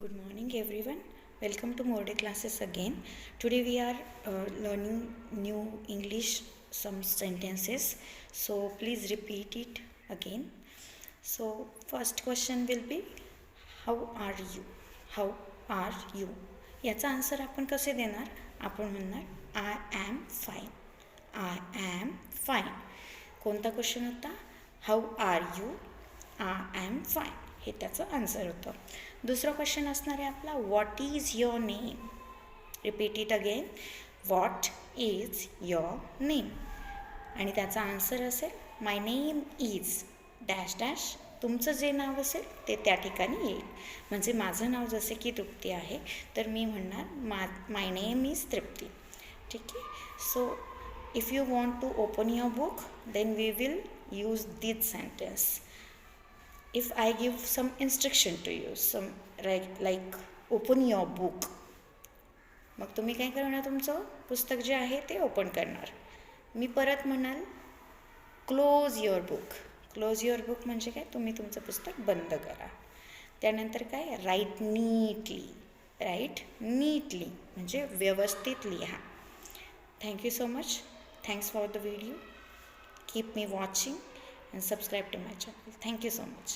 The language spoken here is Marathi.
Good morning everyone. Welcome to Morde classes again. Today we are learning new English some sentences. So please repeat it again. So first question will be how are you? How are you? याचा आन्सर आपण कसे देणार? आपण म्हणणार I am fine. I am fine. कोणता क्वेश्चन होता? How are you? I am fine. हे त्याचं आन्सर होतं. दुसरा क्वेश्चन असणार आहे आपला what is your name. Repeat it again. What is your name. आणि त्याचा आन्सर असेल माय नेम इज डॅश डॅश. तुमचं जे नाव असेल ते त्या ठिकाणी येईल. म्हणजे माझं नाव जसे की तृप्ती आहे तर मी म्हणणार माय नेम इज तृप्ती. ठीक आहे. So if you want to open your book then we will use this sentence. If I give some instruction to you, some like open your book, मग तुम्ही काय करणार? तुमचं पुस्तक जे आहे ते ओपन करणार. मी परत म्हणाल close your book. Close your book म्हणजे काय? तुम्ही तुमचं पुस्तक बंद करा. त्यानंतर काय? Right neatly. राईट नीटली म्हणजे व्यवस्थित लिहा. Thank you so much. Thanks for the video. Keep me watching and subscribe to my channel. Thank you so much.